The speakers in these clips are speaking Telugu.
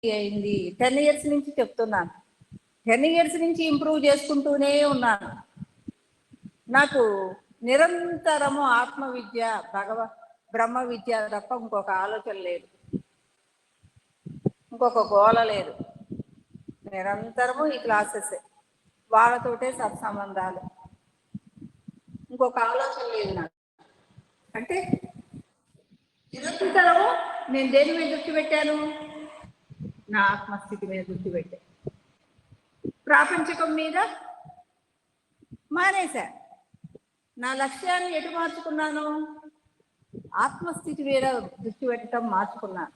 అయింది. 10 years నుంచి చెప్తున్నాను. 10 years నుంచి ఇంప్రూవ్ చేసుకుంటూనే ఉన్నాను. నాకు నిరంతరము ఆత్మ విద్య, బ్రహ్మ విద్య తప్ప ఇంకొక ఆలోచన లేదు, ఇంకొక గోల లేదు. నిరంతరము ఈ క్లాసెస్, వాళ్ళతోటే సత్సంబంధాలు, ఇంకొక ఆలోచన లేదు నాకు. అంటే నిరంతరము నేను దేని మీద దృష్టి పెట్టాను? నా ఆత్మస్థితి మీద దృష్టి పెట్టాను. ప్రాపంచకం మీద మానేశా. నా లక్ష్యాన్ని ఎటు మార్చుకున్నాను? ఆత్మస్థితి మీద దృష్టి పెట్టడం మార్చుకున్నాను.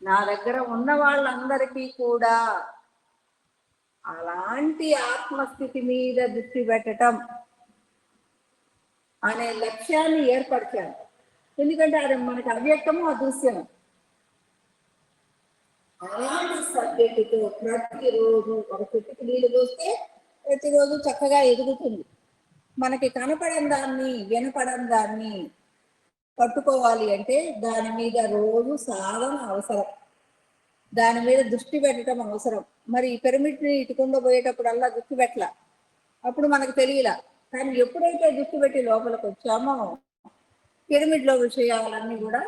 నా దగ్గర ఉన్న వాళ్ళందరికీ కూడా అలాంటి ఆత్మస్థితి మీద దృష్టి పెట్టడం అనే లక్ష్యాన్ని ఏర్పరిచాను. ఎందుకంటే అది మనకి అవ్యక్తము, అదృశ్యము. అలాంటి సబ్జెక్టుతో ప్రతిరోజు ఒక చెట్టుకి నీళ్ళు పోస్తే ప్రతిరోజు చక్కగా ఎదుగుతుంది. మనకి కనపడని దాన్ని, వినపడని దాన్ని పట్టుకోవాలి అంటే దాని మీద రోజు సాధన అవసరం, దాని మీద దృష్టి పెట్టడం అవసరం. మరి ఈ పిరమిడ్ని ఇటుకుండా పోయేటప్పుడల్లా దృష్టి పెట్టలా, అప్పుడు మనకు తెలియలా. కానీ ఎప్పుడైతే దృష్టి పెట్టి లోపలికి వచ్చామో పిరమిడ్లో విషయాలన్నీ కూడా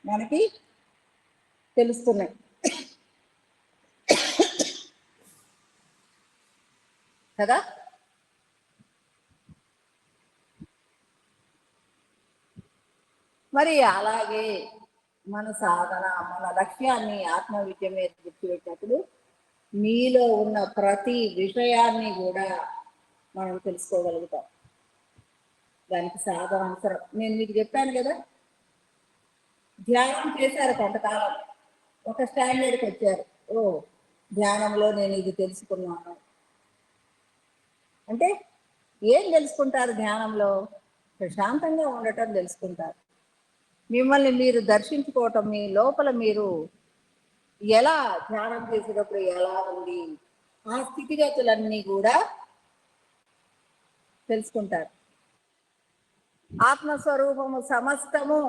మనకి తెలుస్తున్నాయి కదా. మరి అలాగే మన సాధన, మన లక్ష్యాన్ని ఆత్మ విద్య మీద గుర్తుపెట్టినప్పుడు మీలో ఉన్న ప్రతి విషయాన్ని కూడా మనం తెలుసుకోగలుగుతాం. దానికి సాధన అవసరం. నేను మీకు చెప్పాను కదా, ధ్యానం చేశారు కొంతకాలం, ఒక స్టాండర్డ్కి వచ్చారు. ఓ, ధ్యానంలో నేను ఇది తెలుసుకున్నాను అంటే ఏం తెలుసుకుంటారు? ధ్యానంలో ప్రశాంతంగా ఉండటం తెలుసుకుంటారు. మిమ్మల్ని మీరు దర్శించుకోవటం, మీ లోపల మీరు ఎలా ధ్యానం చేసేటప్పుడు ఎలా ఉంది, ఆ స్థితిగతులన్నీ కూడా తెలుసుకుంటారు. ఆత్మస్వరూపము సమస్తము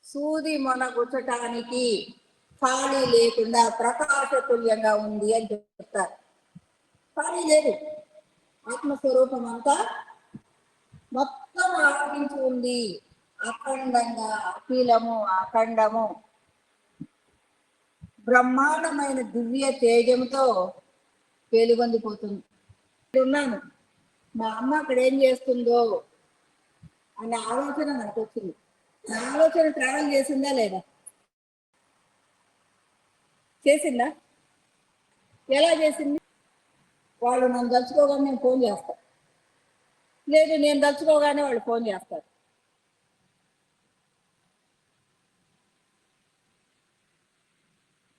సూది మొనగుచ్చటానికి ఖాళీ లేకుండా ప్రకాశతుల్యంగా ఉంది అని చెప్తారు. ఖాళీ లేదు. ఆత్మస్వరూపం అంతా మొత్తం ఆవరించి ఉంది, అఖండంగా, అఖిలము, అఖండము, బ్రహ్మాండమైన దివ్య తేజంతో వెలుగొందిపోతుంది. ఉన్నాను, మా అమ్మ అక్కడ ఏం చేస్తుందో అనే ఆలోచన నాకు వచ్చింది. నా ఆలోచన ట్రావెల్ చేసిందా లేదా? చేసిందా? ఎలా చేసింది? వాళ్ళు నన్ను తలుచుకోగానే నేను ఫోన్ చేస్తాను, లేదు నేను తలుచుకోగానే వాళ్ళు ఫోన్ చేస్తారు.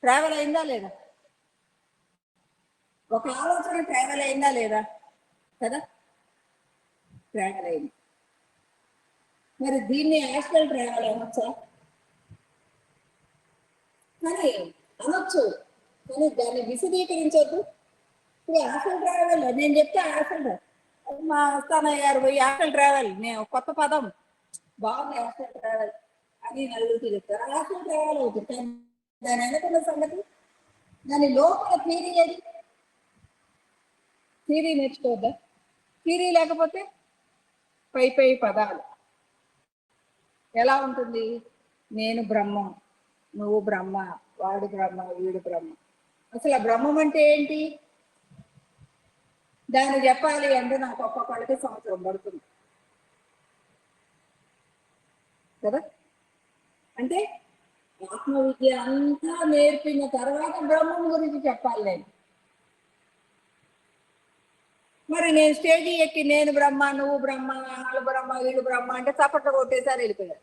ట్రావెల్ అయిందా లేదా? ఒక ఆలోచన ట్రావెల్ అయిందా లేదా కదా? ట్రావెల్ అయింది. మరి దీన్ని యాస్ట్రల్ ట్రావెల్ అనొచ్చా? కానీ అనొచ్చు, కానీ దాన్ని విశదీకరించొద్దు. ఇప్పుడు యాస్ట్రల్ ట్రావెల్ నేను చెప్తే యాస్ట్రల్, మా స్థానయ్య గారు పోయి యాస్ట్రల్ ట్రావెల్, నేను కొత్త పదం బాగుంది యాస్ట్రల్ ట్రావెల్ అని నలుగురికి చెప్తారు. యాస్ట్రల్ ట్రావెల్ అవుతుంది. దాని వెనకున్న సంగతి, దాని లోపల థియరీ ఏది? థియరీ నేర్చుకోవద్దా? థియరీ లేకపోతే పై పై పదాలు ఎలా ఉంటుంది? నేను బ్రహ్మ, నువ్వు బ్రహ్మ, వాడు బ్రహ్మ, వీడు బ్రహ్మ. అసలు ఆ బ్రహ్మం అంటే ఏంటి? దాన్ని చెప్పాలి అంటే నాకు ఒక్కొక్కళ్ళకి సంవత్సరం పడుతుంది కదా. అంటే ఆత్మ విద్య అంతా నేర్పిన తర్వాత బ్రహ్మం గురించి చెప్పాలి నేను. మరి నేను స్టేజీ ఎక్కి నేను బ్రహ్మ, నువ్వు బ్రహ్మ, వాళ్ళు బ్రహ్మ, వీళ్ళు బ్రహ్మ అంటే చప్పట్లు కొట్టేసారి వెళ్ళిపోయారు.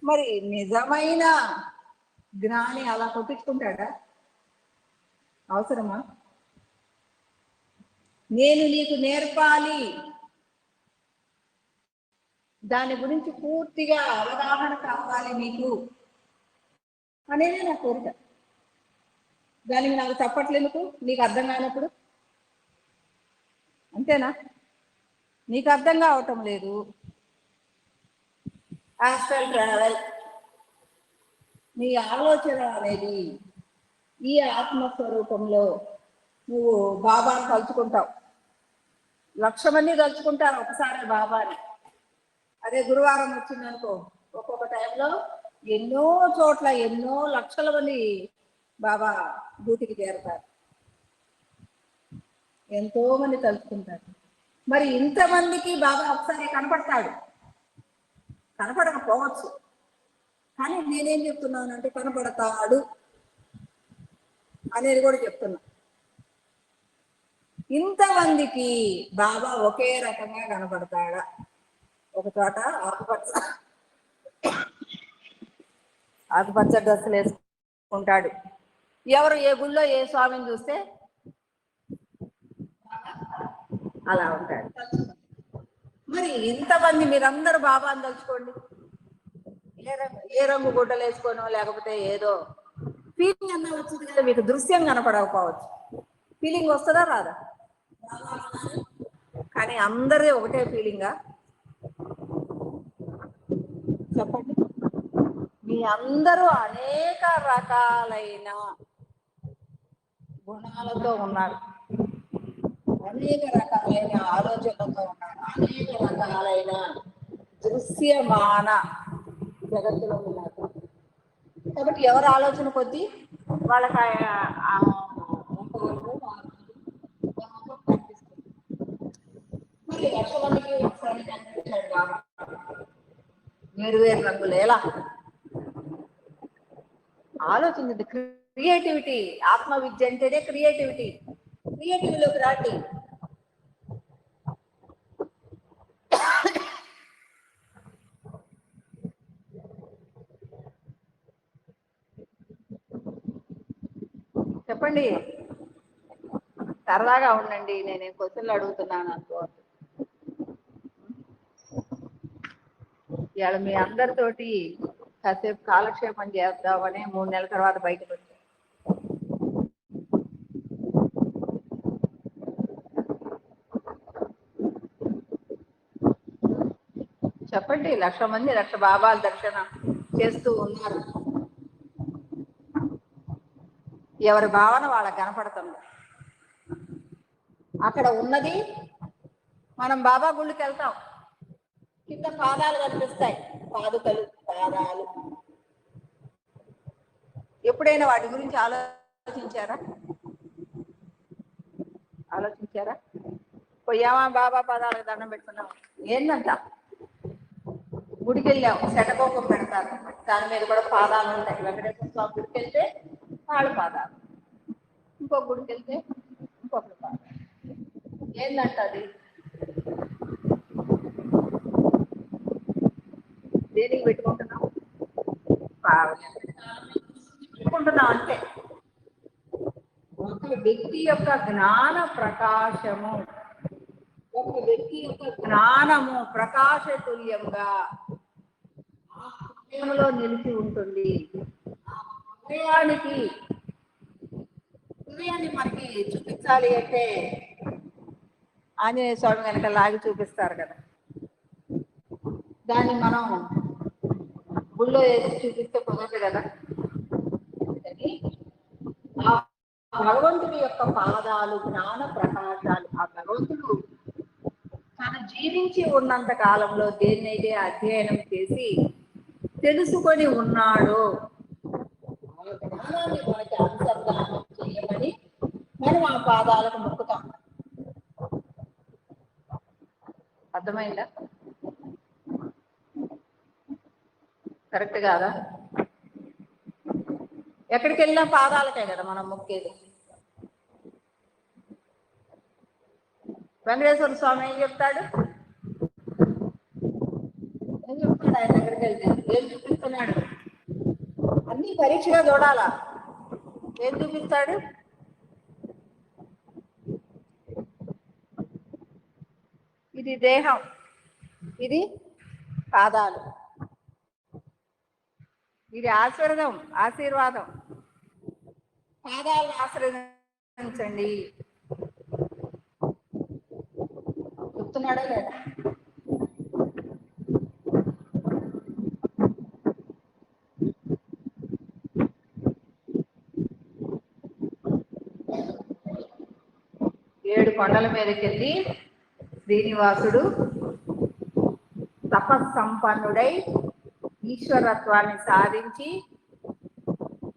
మరి నిజమైన జ్ఞాని అలా కొట్టించుకుంటాడా? అవసరమా? నేను నీకు నేర్పాలి, దాని గురించి పూర్తిగా అవగాహన కావాలి నీకు అనేది నా కోరిక. దానికి నాకు చప్పట్లేందుకు? నీకు అర్థం కానప్పుడు? అంతేనా? నీకు అర్థం కావటం లేదు, ఆస్ట్రల్ ట్రావెల్. నీ ఆలోచన అనేది ఈ ఆత్మస్వరూపంలో నువ్వు బాబాను తలుచుకుంటావు. 1,00,000 మంది తలుచుకుంటారు ఒకసారి బాబాని. అదే గురువారం వచ్చిందనుకో, ఒక్కొక్క టైంలో ఎన్నో చోట్ల ఎన్నో లక్షల మంది బాబా డ్యూటీకి చేరతారు. ఎంతో మంది తలుచుకుంటారు. మరి ఇంతమందికి బాబా ఒకసారి కనపడతాడు, కనపడకపోవచ్చు. కానీ నేనేం చెప్తున్నానంటే కనపడతాడు అనేది కూడా చెప్తున్నా. ఇంతమందికి బాబా ఒకే రకంగా కనపడతాడా? ఒక చోట ఆకుపచ్చ డ్రెస్సులు వేసుకుంటాడు. ఎవరు ఏ గుళ్ళో ఏ స్వామిని చూస్తే అలా ఉంటాడు. మరి ఇంతమంది మీరందరూ బాబాని తలుచుకోండి. ఏ రంగు గుడ్డలు వేసుకోనో లేకపోతే ఏదో ఫీలింగ్ అన్నా వచ్చింది కదా. మీకు దృశ్యం కనపడకపోవచ్చు, ఫీలింగ్ వస్తుందా రాదా? కానీ అందరిది ఒకటే ఫీలింగా? చెప్పండి. మీ అందరూ అనేక రకాలైన గుణాలతో ఉన్నారు, అనేక రకాలైన ఆలోచనలతో ఉన్నారు, అనేక రకాలైన దృశ్యమాన జగత్తులో ఉన్నారు. కాబట్టి ఎవరి ఆలోచన కొద్దీ వాళ్ళకి మరి 1,00,000 మందికి ఒకసారి కనిపించాడు బాబా. వేరు వేరు రంగులు ఎలా ఆలోచించండి. క్రియేటివిటీ, ఆత్మ విద్య అంటేనే క్రియేటివిటీ. క్రియేటివిటీలోకి రాండి. చెప్పండి, సరదాగా ఉండండి. నేనేం క్వశ్చన్లు అడుగుతున్నాను అనుకో. ఇవాళ మీ అందరితోటి కాసేపు కాలక్షేపం చేద్దామని 3 నెలల తర్వాత బయటకు వచ్చాను. చెప్పండి, 1,00,000 మంది 1,00,000 బాబాల దర్శనం చేస్తూ ఉన్నారు. ఎవరి భావన వాళ్ళకి కనపడుతుంది. అక్కడ ఉన్నది మనం బాబా గుళ్ళకి వెళ్తాం, కింద పాదాలు కనిపిస్తాయి, పాదుకలు, పాదాలు. ఎప్పుడైనా వాటి గురించి ఆలోచించారా? పోయామా బాబా పాదాలకు దండం పెట్టుకున్నాం, ఏందంట గుడికి వెళ్ళాం, శటకోపం పెడతారు, దాని మీద కూడా పాదాలు ఉంటాయి. వెంకటేశ్వర స్వామి గుడికి వెళ్తే వాళ్ళ పాదాలు, ఇంకో గుడికి వెళ్తే ఇంకొకటి పాదాలు. ఏందంట అది? దేనికి పెట్టుకుంటున్నాం? పెట్టుకుంటున్నాం అంటే ఒక వ్యక్తి యొక్క జ్ఞాన ప్రకాశము, ఒక వ్యక్తి యొక్క జ్ఞానము ప్రకాశతుల్యంగా ఆ హృదయంలో నిలిచి ఉంటుంది. ఆ హృదయాన్ని మనకి చూపించాలి అంటే ఆంజనేయ స్వామి కనుక లాగి చూపిస్తారు కదా, దాన్ని మనం గుళ్ళో వేసి చూపిస్తే కుదరదు కదా. ఆ భగవంతుడి యొక్క పాదాలు జ్ఞాన ప్రకాశాలు. ఆ భగవంతుడు తను జీవించి ఉన్నంత కాలంలో దేన్నైతే అధ్యయనం చేసి తెలుసుకొని ఉన్నాడో ఆ జ్ఞానాన్ని మనకి అనుసంధానం చేయమని మనం ఆ పాదాలకు మొక్కుతాం. అర్థమైందా? కరెక్ట్ కాదా? ఎక్కడికి వెళ్ళినా పాదాలకే కదా మనం మొక్కేది. వెంకటేశ్వర స్వామి ఏం చెప్తాడు? ఆయన దగ్గరికి వెళ్తే ఏం చూపిస్తున్నాడు? అన్ని పరీక్షగా చూడాలా. ఏం చూపిస్తాడు? ఇది దేహం, ఇది పాదాలు, ఇది ఆశీర్వాదం. పాదాలను ఆశ్రయించండి చెప్తున్నాడా లేదా? కొండల మీదకి వెళ్ళి శ్రీనివాసుడు తపస్సంపన్నుడై ఈశ్వరత్వాన్ని సాధించి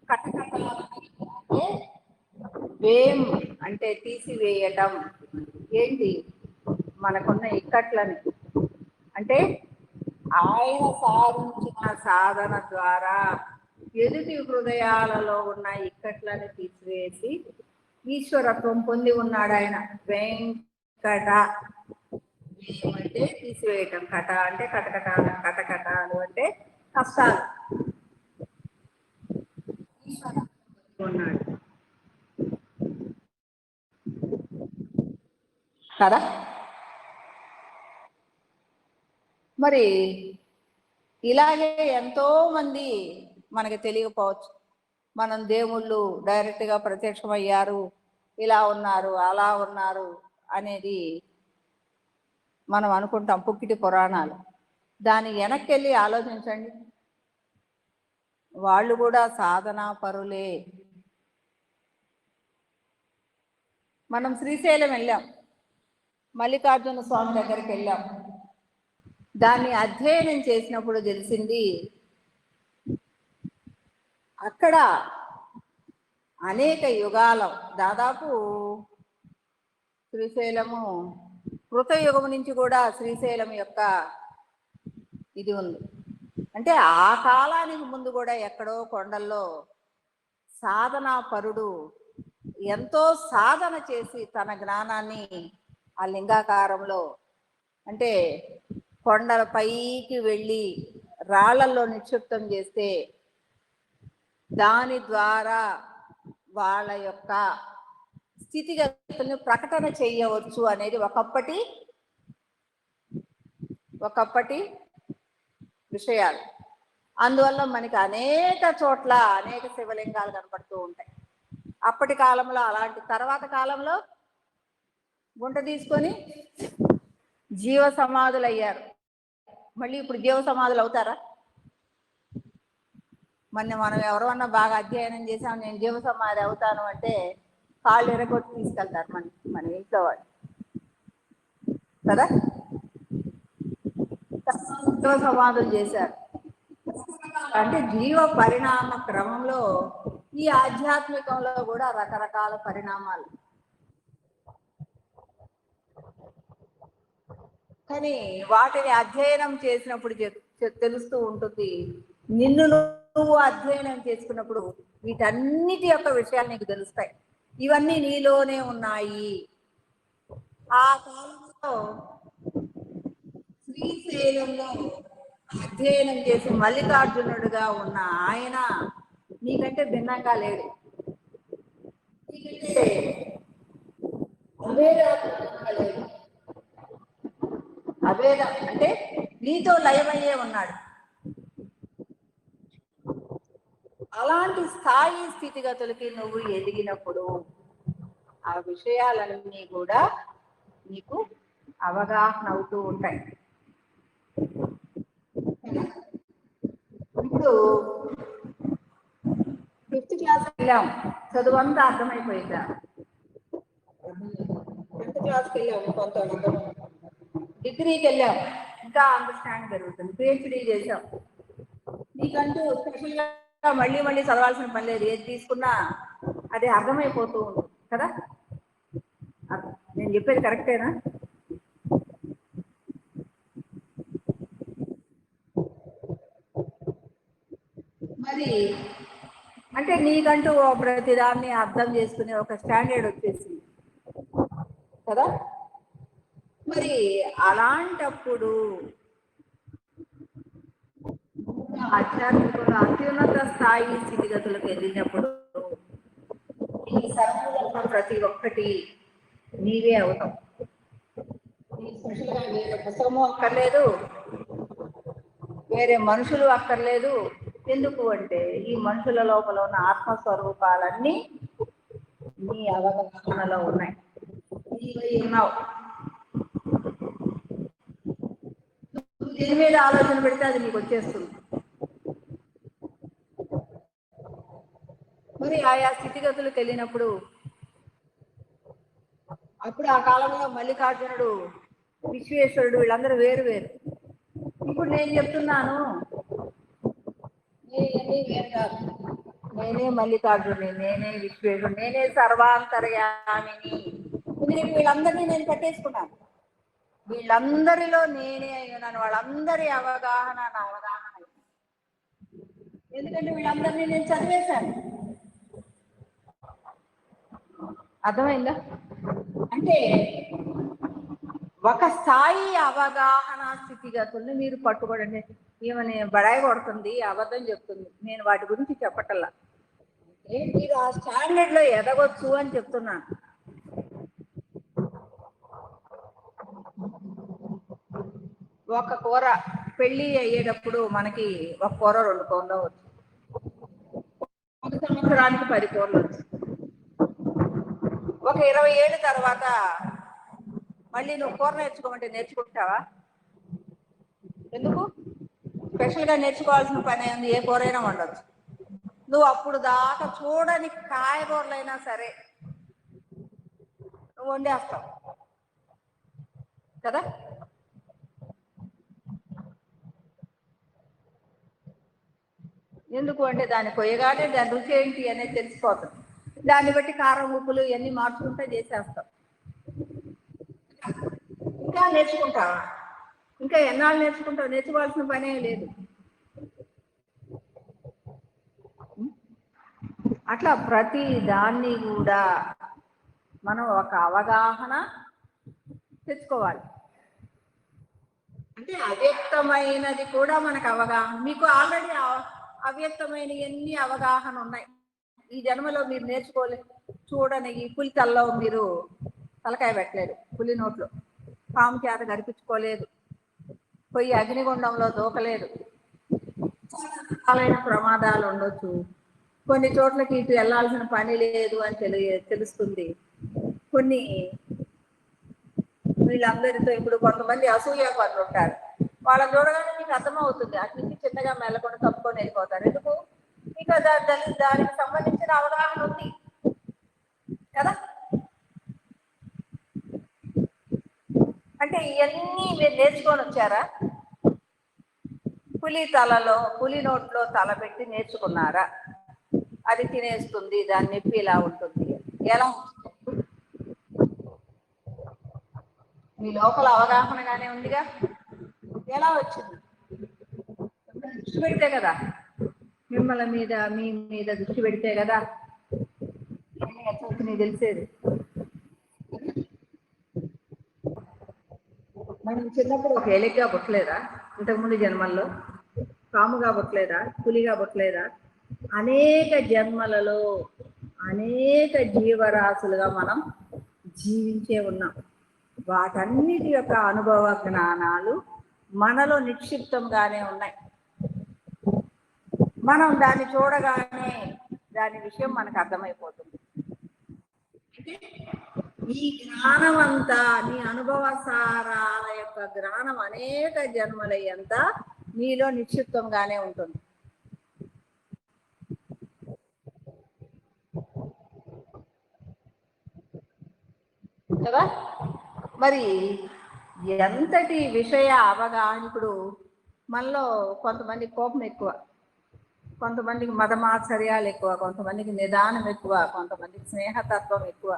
కటకటాలనే వేం అంటే తీసివేయటం, ఏంటి మనకున్న ఇక్కట్లని, అంటే ఆయన సాధించిన సాధన ద్వారా ఎదుటి హృదయాలలో ఉన్న ఇక్కట్లను తీసివేసి ఈశ్వరత్వం పొంది ఉన్నాడు ఆయన. వెంకట అంటే తీసివేయటం, కట అంటే కటకటాలు, కటకటాలు అంటే కష్టాలు. ఉన్నాడు కదా. మరి ఇలాగే ఎంతో మంది మనకి తెలియకపోవచ్చు. మనం దేవుళ్ళు డైరెక్ట్గా ప్రత్యక్షమయ్యారు, ఇలా ఉన్నారు, అలా ఉన్నారు అనేది మనం అనుకుంటాం, పుక్కిటి పురాణాలు. దాని వెనక్కి వెళ్ళి ఆలోచించండి, వాళ్ళు కూడా సాధనా పరులే. మనం శ్రీశైలం వెళ్ళాం, మల్లికార్జున స్వామి దగ్గరికి వెళ్ళాం. దాన్ని అధ్యయనం చేసినప్పుడు తెలిసింది, అక్కడ అనేక యుగాలం, దాదాపు శ్రీశైలము కృతయుగం నుంచి కూడా శ్రీశైలం యొక్క ఇది ఉంది. అంటే ఆ కాలానికి ముందు కూడా ఎక్కడో కొండల్లో సాధనా పరుడు ఎంతో సాధన చేసి తన జ్ఞానాన్ని ఆ లింగాకారంలో, అంటే కొండల పైకి వెళ్ళి రాళ్లలో నిక్షిప్తం చేస్తే దాని ద్వారా వాళ్ళ యొక్క స్థితిగతులను ప్రకటన చేయవచ్చు అనేది ఒకప్పటి విషయాలు. అందువల్ల మనకి అనేక చోట్ల అనేక శివలింగాలు కనపడుతూ ఉంటాయి. అప్పటి కాలంలో అలాంటి, తర్వాత కాలంలో గుంట తీసుకొని జీవ సమాధులు అయ్యారు. మళ్ళీ ఇప్పుడు జీవ సమాధులు అవుతారా? మనం ఎవరన్నా బాగా అధ్యయనం చేసాం, నేను జీవ సమాధి అవుతాను అంటే కాళ్ళు ఎరగొట్టి తీసుకెళ్తారు మన ఇంట్లో వాళ్ళు కదా. జీవ సమాధులు చేశారు. అంటే జీవ పరిణామ క్రమంలో ఈ ఆధ్యాత్మికంలో కూడా రకరకాల పరిణామాలు. కానీ వాటిని అధ్యయనం చేసినప్పుడు తెలుస్తూ ఉంటుంది, నిన్ను నువ్వు అధ్యయనం చేసుకున్నప్పుడు వీటన్నిటి యొక్క విషయాలు నీకు తెలుస్తాయి. ఇవన్నీ నీలోనే ఉన్నాయి. ఆ కాలంలో శ్రీశైలంలో అధ్యయనం చేసి మల్లికార్జునుడుగా ఉన్న ఆయన నీకంటే భిన్నంగా లేడు. నీకంటే అభేదం అంటే నీతో లయమయ్యే ఉన్నాడు. అలాంటి స్థాయి స్థితిగతులకి నువ్వు ఎదిగినప్పుడు ఆ విషయాలన్నీ కూడా నీకు అవగాహన అవుతూ ఉంటాయి. ఇప్పుడు 5th క్లాస్ వెళ్ళాం, చదువంతా అర్థమైపోయిందా? 10th క్లాస్కి వెళ్ళాము, కొంత అర్థమైంది. డిగ్రీకి వెళ్ళాం, ఇంకా అండర్స్టాండ్ జరుగుతుంది. పిహెచ్డీ చేసాం, నీకంటూ స్పెషల్గా మళ్ళీ మళ్ళీ చదవాల్సిన పని లేదు. ఏది తీసుకున్నా అది అర్థమైపోతూ ఉంటుంది కదా. నేను చెప్పేది కరెక్టేనా? మరి అంటే నీకంటూ ప్రతిదాన్ని అర్థం చేసుకునే ఒక స్టాండర్డ్ వచ్చేసింది కదా. మరి అలాంటప్పుడు ఆధ్యాత్మికంలో అత్యున్నత స్థాయి స్థితిగతులకు ఎదిగినప్పుడు ఈ సర్వజన్మ ప్రతి ఒక్కటి నీవే అవుతాం. వేరే పుస్తకము అక్కర్లేదు, వేరే మనుషులు అక్కర్లేదు. ఎందుకు అంటే ఈ మనుషుల లోపల ఉన్న ఆత్మస్వరూపాలన్నీ నీ అవగాహనలో ఉన్నాయి, నీవై ఉన్నావు. దీని మీద ఆలోచన పెడితే అది నీకు వచ్చేస్తుంది. మరి ఆయా స్థితిగతులకు వెళ్ళినప్పుడు అప్పుడు ఆ కాలంలో మల్లికార్జునుడు, విశ్వేశ్వరుడు వీళ్ళందరూ వేరు వేరు. ఇప్పుడు నేను చెప్తున్నాను, నేనే వేరు కాదు, నేనే మల్లికార్జుని, నేనే విశ్వేశ్వరుడు, నేనే సర్వాంతర్యామిని. ఎందుకంటే వీళ్ళందరినీ నేను పట్టేసుకున్నాను, వీళ్ళందరిలో నేనే ఉన్నాను, వాళ్ళందరి అవగాహన నా అవగాహన. ఎందుకంటే వీళ్ళందరినీ నేను చదివేశాను. అర్థమైందా? అంటే ఒక స్థాయి అవగాహన స్థితిగతుల్ని మీరు పట్టుకోడండి. ఏమని బడాయి కొడుతుంది, అబద్ధం చెప్తుంది, నేను వాటి గురించి చెప్పటల్లా. మీరు ఆ స్టాండర్డ్ లో ఎదగొచ్చు అని చెప్తున్నాను. ఒక కూర పెళ్లి అయ్యేటప్పుడు మనకి ఒక కూర 2 కూరలు వచ్చు, ఒక సంవత్సరానికి 10 కూరలు వచ్చు. ఒక 20 ఏళ్ళ తర్వాత మళ్ళీ నువ్వు కూర నేర్చుకోమంటే నేర్చుకుంటావా? ఎందుకు? స్పెషల్గా నేర్చుకోవాల్సిన పని ఉంది, ఏ కూరైనా వండొచ్చు. నువ్వు అప్పుడు దాకా చూడని కాయగూరలైనా సరే నువ్వు వండేస్తావు కదా. ఎందుకు అంటే దాన్ని కొయ్యగానే దాని రుచి ఏంటి అనేది తెలిసిపోతుంది. దాన్ని బట్టి కారం ఉప్పులు ఇవన్నీ మార్చుకుంటే చేసేస్తాం. ఇంకా నేర్చుకుంటావా? ఇంకా ఎన్నాళ్ళు నేర్చుకుంటావు? నేర్చుకోవాల్సిన పనే లేదు. అట్లా ప్రతి దాన్ని కూడా మనం ఒక అవగాహన తెచ్చుకోవాలి. అంటే అవ్యక్తమైనది కూడా మనకు అవగాహన. మీకు ఆల్రెడీ అవ్యక్తమైన ఎన్ని అవగాహన ఉన్నాయి. ఈ జన్మలో మీరు నేర్చుకోలేదు. చూడని ఈ పులి తల్లో మీరు తలకాయ పెట్టలేదు, పులి నోట్లో పాము చేత గరిపించుకోలేదు, పోయి అగ్నిగుండంలో దూకలేదు. చాలా ప్రమాదాలు ఉండొచ్చు. కొన్ని చోట్లకి ఇటు వెళ్ళాల్సిన పని లేదు అని తెలుస్తుంది. కొన్ని వీళ్ళందరితో ఇప్పుడు కొంతమంది అసూయ పనులు ఉంటారు, వాళ్ళని చూడగానే మీకు అర్థమవుతుంది, అటు నుంచి చిన్నగా మెల్లకుండా తప్పుకొని వెళ్ళిపోతారు. ఎందుకు? మీకు దానికి సంబంధించిన అవగాహన ఉంది కదా. అంటే ఇవన్నీ మీరు నేర్చుకొని వచ్చారా? పులి నోట్లో తల పెట్టి నేర్చుకున్నారా? అది తినేస్తుంది, దాని నొప్పి ఇలా ఉంటుంది. ఎలా? మీ లోపల అవగాహనగానే ఉందిగా. ఎలా వచ్చింది? దృష్టి పెడితే కదా, మిమ్మల్ని మీద మీ మీద దృష్టి పెడితే కదా నీకు తెలిసేది. మనం చిన్నప్పుడు ఒక ఎలిగ్గా పుట్టలేదా? ఇంతకుముందు జన్మల్లో పాముగా పుట్టలేదా? పులిగా పుట్టలేదా? అనేక జన్మలలో అనేక జీవరాశులుగా మనం జీవించే ఉన్నాం. వాటన్నిటి యొక్క అనుభవ జ్ఞానాలు మనలో నిక్షిప్తంగానే ఉన్నాయి. మనం దాన్ని చూడగానే దాని విషయం మనకు అర్థమైపోతుంది. ఈ జ్ఞానం అంతా, నీ అనుభవ సారాల యొక్క జ్ఞానం అనేక జన్మలయ్యంతా మీలో నిక్షిప్తంగానే ఉంటుంది కదా. మరి ఎంతటి విషయ అవగాహన. ఇప్పుడు మనలో కొంతమంది కోపం ఎక్కువ, కొంతమందికి మదమాచర్యాలు ఎక్కువ, కొంతమందికి నిదానం ఎక్కువ, కొంతమందికి స్నేహతత్వం ఎక్కువ,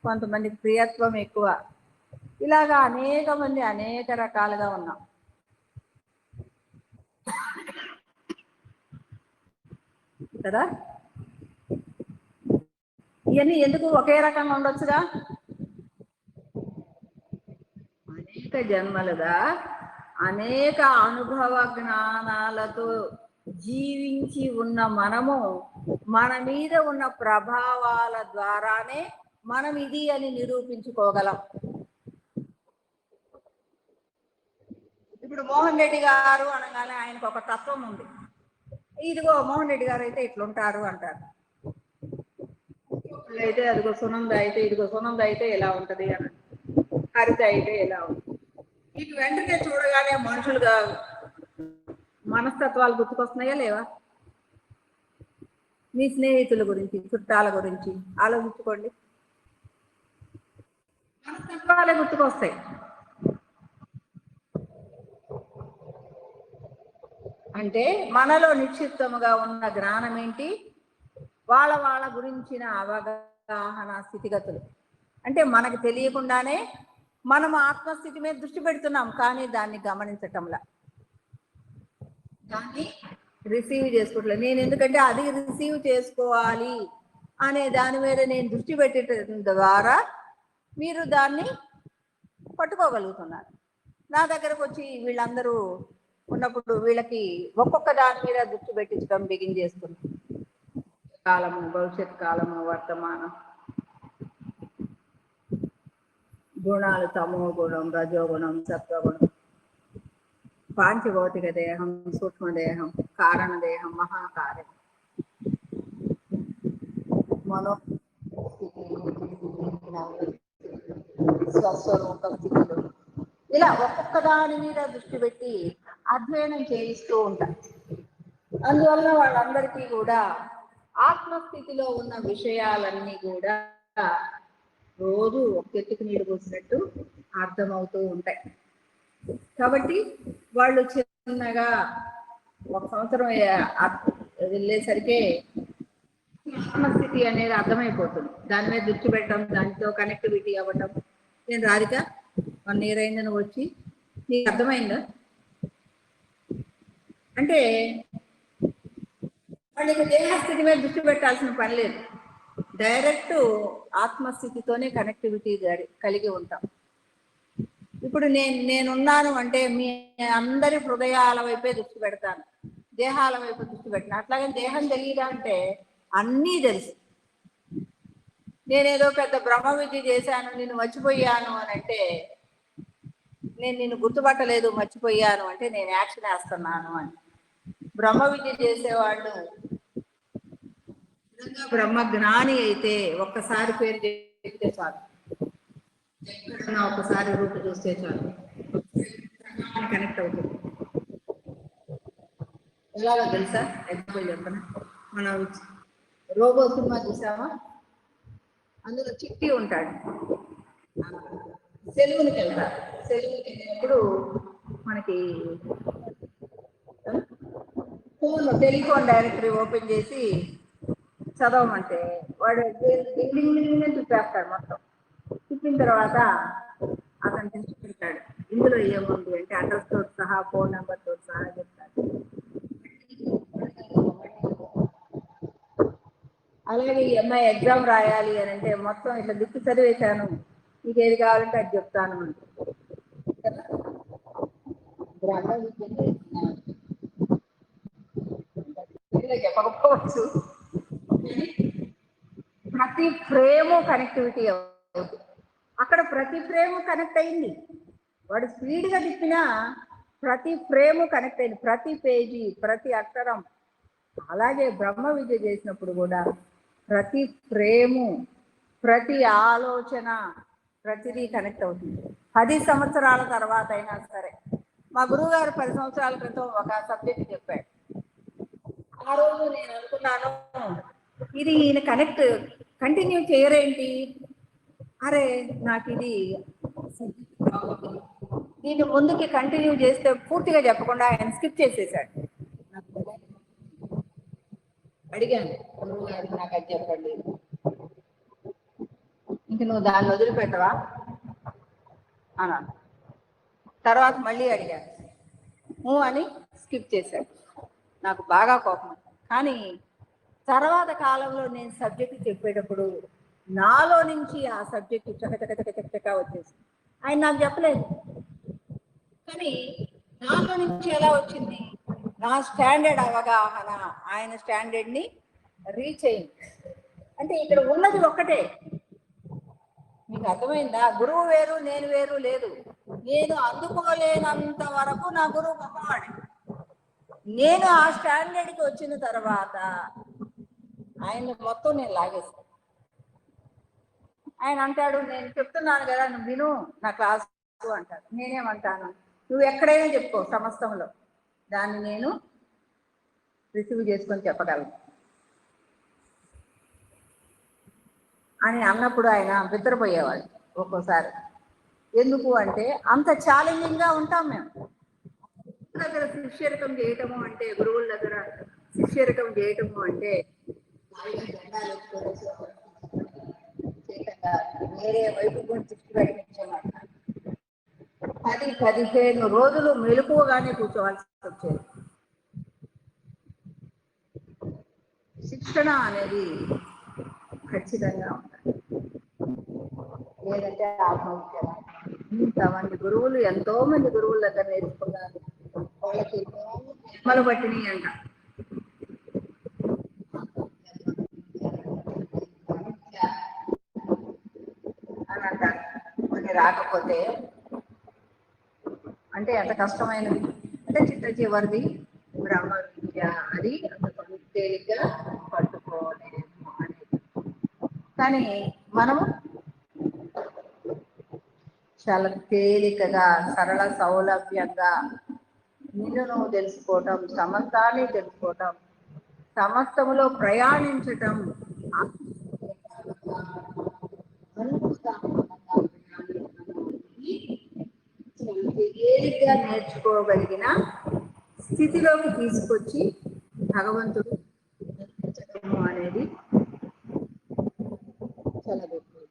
కొంతమందికి ప్రియత్వం ఎక్కువ. ఇలాగా అనేక మంది అనేక రకాలుగా ఉన్నాం కదా. ఇవన్నీ ఎందుకు ఒకే రకంగా ఉండొచ్చుగా? అనేక జన్మలుగా అనేక అనుభవ జ్ఞానాలతో జీవించి ఉన్న మనము మన మీద ఉన్న ప్రభావాల ద్వారానే మనం ఇది అని నిరూపించుకోగలం. ఇప్పుడు మోహన్ రెడ్డి గారు అనగానే ఆయనకు ఒక తత్వం ఉంది. ఇదిగో మోహన్ రెడ్డి గారు అయితే ఇట్లుంటారు అంటారు. అయితే అదిగో సునంద అయితే, ఇదిగో సునంద అయితే ఎలా ఉంటది అని, హరిత అయితే ఎలా ఉంటుంది. మీకు వెంటనే చూడగానే మనుషులుగా మనస్తత్వాలు గుర్తుకొస్తున్నాయా లేవా? మీ స్నేహితుల గురించి, చుట్టాల గురించి ఆలోచించుకోండి. మనస్తత్వాలే గుర్తుకొస్తాయి. అంటే మనలో నిక్షిప్తముగా ఉన్న జ్ఞానం ఏంటి, వాళ్ళ వాళ్ళ గురించిన అవగాహన స్థితిగతులు. అంటే మనకు తెలియకుండానే మనం ఆత్మస్థితి మీద దృష్టి పెడుతున్నాం, కానీ దాన్ని గమనించటంలా, దాన్ని రిసీవ్ చేసుకోవట్లేదు. నేను ఎందుకంటే అది రిసీవ్ చేసుకోవాలి అనే దాని మీద నేను దృష్టి పెట్టడం ద్వారా మీరు దాన్ని పట్టుకోగలుగుతున్నారు. నా దగ్గరకు వచ్చి వీళ్ళందరూ ఉన్నప్పుడు వీళ్ళకి ఒక్కొక్క దాని మీద దృష్టి పెట్టించడం బిగిన్ చేస్తుంది. కాలము, భవిష్యత్ కాలము, వర్తమానం, గుణాలు, తమో గుణం, రజోగుణం, సత్వగుణం, పాంచభౌతిక దేహం, సూక్ష్మదేహం, కారణదేహం, మహాకార్యం, మనో స్వస్వరూప స్థితులు, ఇలా ఒక్కొక్క దాని మీద దృష్టి పెట్టి అధ్యయనం చేయిస్తూ ఉంటారు. అందువల్ల వాళ్ళందరికీ కూడా ఆత్మస్థితిలో ఉన్న విషయాలన్నీ కూడా రోజు ఒక్కెత్తుకు నీళ్ళు పోసినట్టు అర్థమవుతూ ఉంటాయి. కాబట్టి వాళ్ళు చిన్నగా 1 సంవత్సరం వెళ్ళేసరికి ఆత్మస్థితి అనేది అర్థమైపోతుంది. దాని మీద దృష్టి పెట్టడం, దానితో కనెక్టివిటీ అవ్వటం. నేను రాధిక 1 year అయిందని వచ్చి నీకు అర్థమైందా అంటే వాళ్ళకి దేహస్థితి మీద దృష్టి పెట్టాల్సిన పని లేదు. డైరెక్ట్ ఆత్మస్థితితోనే కనెక్టివిటీ కలిగి ఉంటాం. ఇప్పుడు నేనున్నాను అంటే మీ అందరి హృదయాల వైపే దృష్టి పెడతాను, దేహాల వైపు దృష్టి పెట్టిన. అట్లాగే దేహం తెలియదా అంటే అన్నీ తెలుసు. నేనేదో పెద్ద బ్రహ్మ విద్య చేశాను, నిన్ను మర్చిపోయాను అని అంటే, నేను నిన్ను గుర్తుపట్టలేదు, మర్చిపోయాను అంటే నేను యాక్షన్ వేస్తున్నాను అని. బ్రహ్మ విద్య చేసేవాళ్ళు బ్రహ్మ జ్ఞాని అయితే ఒక్కసారి పేరు చెప్తే చాలు, ఎక్కడన్నా ఒకసారి రూపు చూస్తే చాలు, కనెక్ట్ అవుతుంది. ఎలాగో తెలుసా? ఎగ్జాంపుల్ చెప్పనా? మనం రోబో సినిమా చూసామా? అందులో చిట్టి ఉంటాడు, సెలవునికి వెళ్తారు. సెలవునికి వెళ్ళినప్పుడు మనకి టెలిఫోన్ డైరెక్టరీ ఓపెన్ చేసి చదవమంటే వాడు తిప్పేస్తాడు. మొత్తం తిప్పిన తర్వాత అతను టెస్ట్ పెడతాడు, ఇందులో ఏముంది అంటే అడ్రస్ తోటి సహా, ఫోన్ నెంబర్ తోటి సహా చెప్తాడు. అలాగే ఈ అమ్మాయి ఎగ్జామ్ రాయాలి అని అంటే మొత్తం ఇట్లా దిక్కు చదివేశాను, నీకు ఏది కావాలంటే అది చెప్తాను అంటే చెప్పకపోవచ్చు, ప్రతి ఫ్రేము కనెక్టివిటీ అవుతుంది. అక్కడ ప్రతి ఫ్రేము కనెక్ట్ అయింది. వాడు స్పీడ్గా తిప్పినా ప్రతి ఫ్రేము కనెక్ట్ అయింది, ప్రతి పేజీ, ప్రతి అక్షరం. అలాగే బ్రహ్మ విద్య చేసినప్పుడు కూడా ప్రతి ఫ్రేము, ప్రతి ఆలోచన, ప్రతిదీ కనెక్ట్ అవుతుంది. 10 సంవత్సరాల తర్వాత అయినా సరే. మా గురువు గారు 10 సంవత్సరాల క్రితం ఒక సబ్జెక్ట్ చెప్పాడు. ఆ రోజు నేను అనుకున్నాను, ఇది ఈయన కంటిన్యూ చేయరేంటి, అరే నాకు ఇది దీన్ని ముందుకి కంటిన్యూ చేస్తే పూర్తిగా చెప్పకుండా ఆయన స్కిప్ చేసేసాడు. అడిగాను, గురువు గారు నాకు అది చెప్పండి, ఇంక నువ్వు దాన్ని వదిలిపెట్టవా అన్నాను. తర్వాత మళ్ళీ అడిగాను, అని స్కిప్ చేశాడు. నాకు బాగా కోపం. కానీ తర్వాత కాలంలో నేను సబ్జెక్టు చెప్పేటప్పుడు నాలో నుంచి ఆ సబ్జెక్టు చకచక వచ్చేసి ఆయన నాకు చెప్పలేదు, కానీ నాలో నుంచి ఎలా వచ్చింది, నా స్టాండర్డ్ అవగాహన ఆయన స్టాండర్డ్ని రీచ్ అయింది. అంటే ఇక్కడ ఉన్నది ఒక్కటే. మీకు అర్థమైందా? గురువు వేరు, నేను వేరు లేదు. నేను అందుకోలేనంత వరకు నా గురువు గొప్పవాడు. నేను ఆ స్టాండర్డ్కి వచ్చిన తర్వాత ఆయన మొత్తం నేను లాగేస్తాను. ఆయన అంటాడు, నేను చెప్తున్నాను కదా నువ్వు విను నా క్లాసు అంటాడు. నేనేమంటాను, నువ్వు ఎక్కడైనా చెప్పుకో సమస్తంలో, దాన్ని నేను రిసీవ్ చేసుకొని చెప్పగలను అని అన్నప్పుడు ఆయన బిత్తరపోయేవాడు. ఒక్కోసారి. ఎందుకు అంటే అంత ఛాలెంజింగ్గా ఉంటాం మేము. దగ్గర శిష్యరికం చేయటము అంటే, గురువుల దగ్గర శిష్యరికం చేయటము అంటే వేరే వైపు దృష్టి పెట్టించమాట. 10-15 రోజులు మెలకువగానే కూర్చోవాల్సి వచ్చేది. శిక్షణ అనేది ఖచ్చితంగా ఉండాలి. లేదంటే ఆత్మహత్య. ఇంతమంది గురువులు, ఎంతో మంది గురువుల దగ్గర నేర్చుకున్నారు. వాళ్ళకి జన్మలు పట్టినాయి అంట. అని అంటారు. కొన్ని రాకపోతే అంటే ఎంత కష్టమైనది అంటే చిట్ట చివరిది బ్రహ్మ విద్య, అది అంత తేలిగ్గా పట్టుకోలేము అనేది. కానీ మనం చాలా తేలికగా, సరళ సౌలభ్యంగా నిన్ను నువ్వు తెలుసుకోవటం, సమస్తాన్ని తెలుసుకోవటం, సమస్తములో ప్రయాణించటం, తేలిగ్గా నేర్చుకోగలిగిన స్థితిలోకి తీసుకొచ్చి భగవంతుడు అనేది